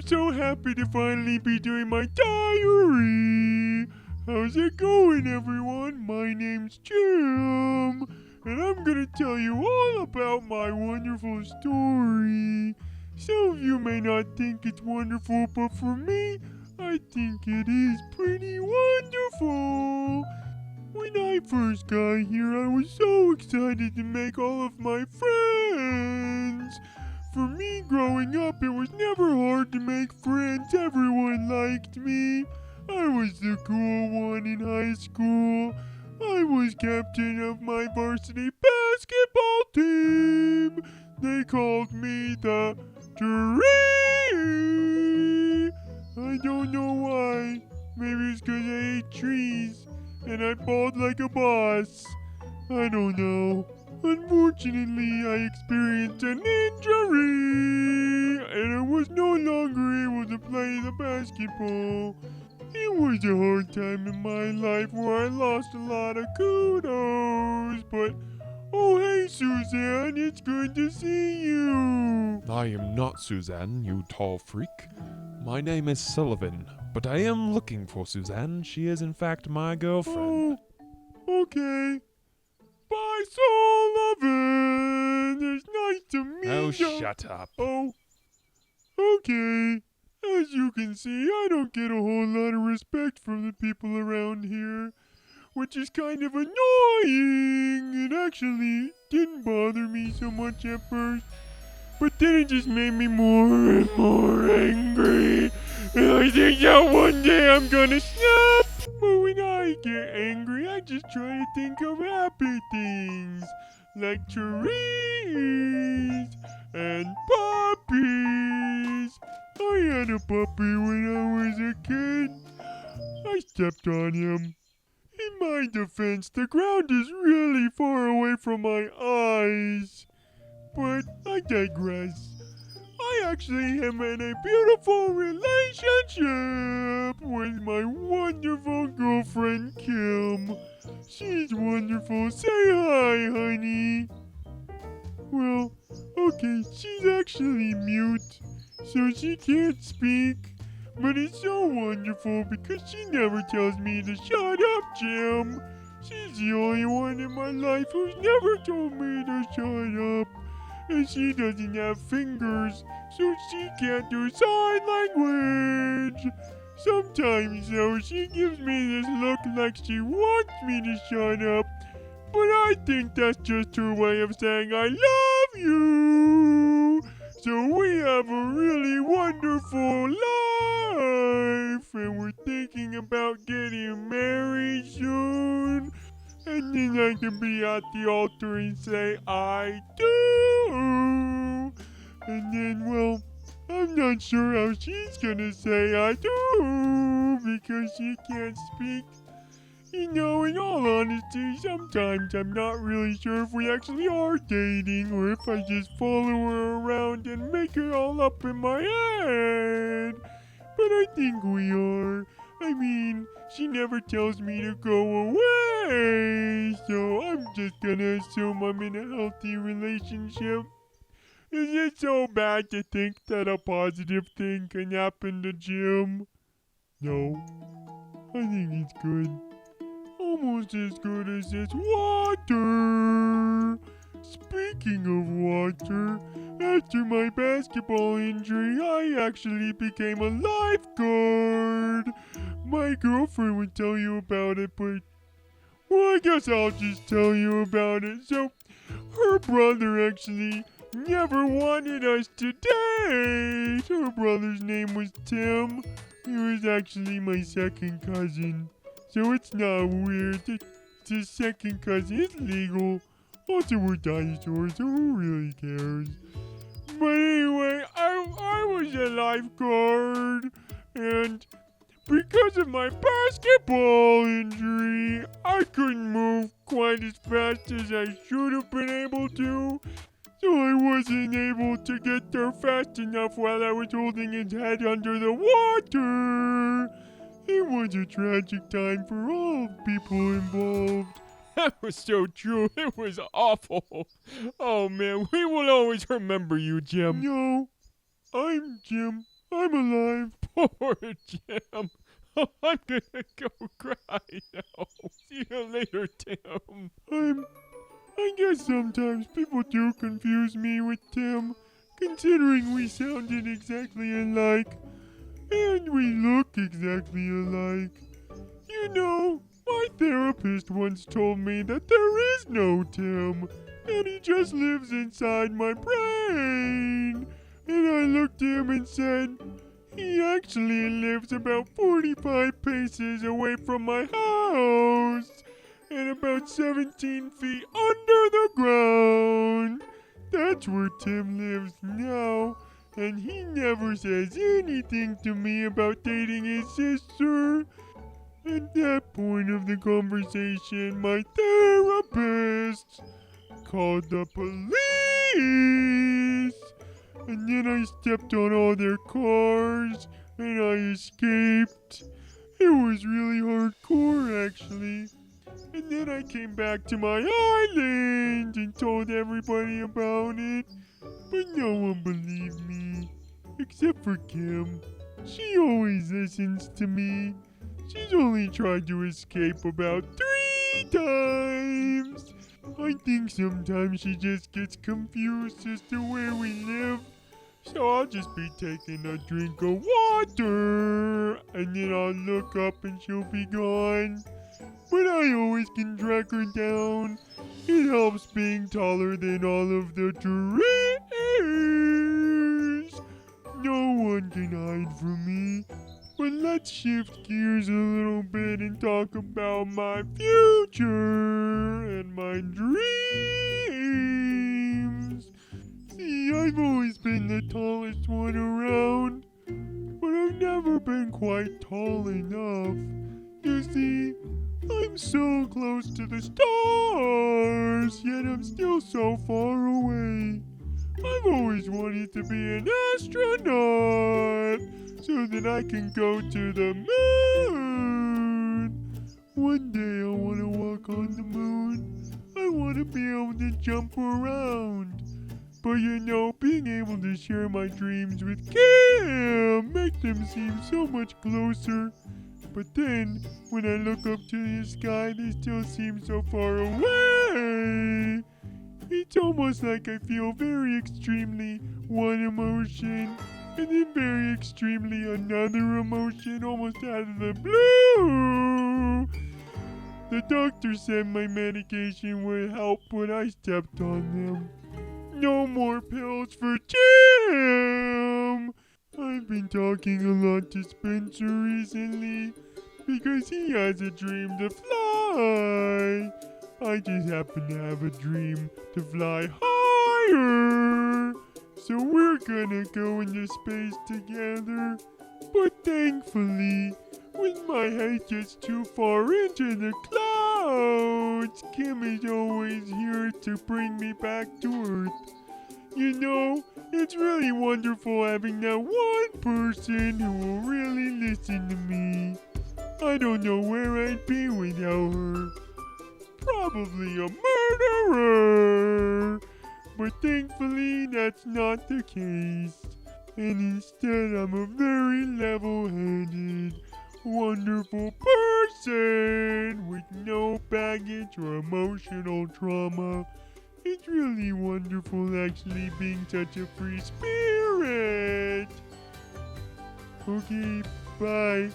I'm so happy to finally be doing my diary. How's it going, everyone? My name's Jim, and I'm gonna tell you all about my wonderful story. Some of you may not think it's wonderful, but for me, I think it is pretty wonderful. When I first got here, I was so excited to make all of my friends. For me, growing up, it was never hard to make friends. Everyone liked me. I was the cool one in high school. I was captain of my varsity basketball team. They called me the tree. I don't know why. Maybe it's 'cause I ate trees and I balled like a boss. I don't know. Unfortunately, I experienced an injury, and I was no longer able to play the basketball. It was a hard time in my life where I lost a lot of kudos, but oh hey Suzanne, it's good to see you. I am not Suzanne, you tall freak. My name is Sullivan, but I am looking for Suzanne. She is in fact my girlfriend. Oh, okay. Bye, Sullivan. It's nice to meet you. Oh, shut up. Oh, okay. As you can see, I don't get a whole lot of respect from the people around here, which is kind of annoying. It actually didn't bother me so much at first, but then it just made me more and more angry. And I think that one day I'm gonna snap. But when I get angry, I just try to think of happy things, like trees and puppies. I had a puppy when I was a kid. I stepped on him. In my defense, the ground is really far away from my eyes. But I digress. I actually am in a beautiful relationship with my wonderful girlfriend Kim. She's wonderful. Say hi, honey. Well, okay, she's actually mute, so she can't speak. But it's so wonderful because she never tells me to shut up, Jim. She's the only one in my life who's never told me to shut up. And she doesn't have fingers, so she can't do sign language. Sometimes, though, she gives me this look like she wants me to shut up, but I think that's just her way of saying I love you. So we have a really wonderful life, and we're thinking about getting married soon. And then I can be at the altar and say, I do. And then, well, I'm not sure how she's gonna say I do because she can't speak. You know, in all honesty, sometimes I'm not really sure if we actually are dating or if I just follow her around and make it all up in my head. But I think we are. I mean, she never tells me to go away, so I'm just gonna assume I'm in a healthy relationship. Is it so bad to think that a positive thing can happen to Jim? No, I think it's good. Almost as good as this water. Speaking of water, after my basketball injury, I actually became a lifeguard. My girlfriend would tell you about it, but, well, I guess I'll just tell you about it. So, her brother actually never wanted us to date. Her brother's name was Tim. He was actually my second cousin. So it's not weird. It's his second cousin. It's legal. Also, we're dinosaurs, so who really cares? But anyway, I was a lifeguard, and because of my basketball injury, I couldn't move quite as fast as I should have been able to. So I wasn't able to get there fast enough while I was holding his head under the water. It was a tragic time for all people involved. That was so true. It was awful. Oh, man, we will always remember you, Jim. No, I'm Jim. I'm alive. Poor Jim. I'm gonna go cry now. See you later, Tim. I guess sometimes people do confuse me with Tim, considering we sounded exactly alike, and we look exactly alike. You know, my therapist once told me that there is no Tim, and he just lives inside my brain. And I looked at him and said, he actually lives about 45 paces away from my house and about 17 feet under the ground. That's where Tim lives now, and he never says anything to me about dating his sister. At that point of the conversation, my therapist called the police, and then I stepped on all their cars, and I escaped. It was really hardcore, actually. And then I came back to my island and told everybody about it, but no one believed me, except for Kim. She always listens to me. She's only tried to escape about 3 times. I think sometimes she just gets confused as to where we live. So I'll just be taking a drink of water, and then I'll look up and she'll be gone. But I always can track her down. It helps being taller than all of the trees. No one can hide from me. But let's shift gears a little bit and talk about my future and my dreams. See, I've always been the tallest one around, but I've never been quite tall enough. You see, I'm so close to the stars, yet I'm still so far away. I've always wanted to be an astronaut so that I can go to the moon. One day I want to walk on the moon. I want to be able to jump around. But you know, being able to share my dreams with Kim make them seem so much closer. But then, when I look up to the sky, they still seem so far away. It's almost like I feel very extremely one emotion, and then very extremely another emotion almost out of the blue. The doctor said my medication would help, but I stepped on them. No more pills for Jim! I've been talking a lot to Spencer recently because he has a dream to fly. I just happen to have a dream to fly higher. So we're gonna go into space together. But thankfully, when my head gets too far into the clouds, Kim is always here to bring me back to Earth. You know, it's really wonderful having that one person who will really listen to me. I don't know where I'd be without her. Probably a murderer. But thankfully, that's not the case. And instead, I'm a very level-headed, wonderful person with no baggage or emotional trauma. It's really wonderful actually being such a free spirit. Okay, bye.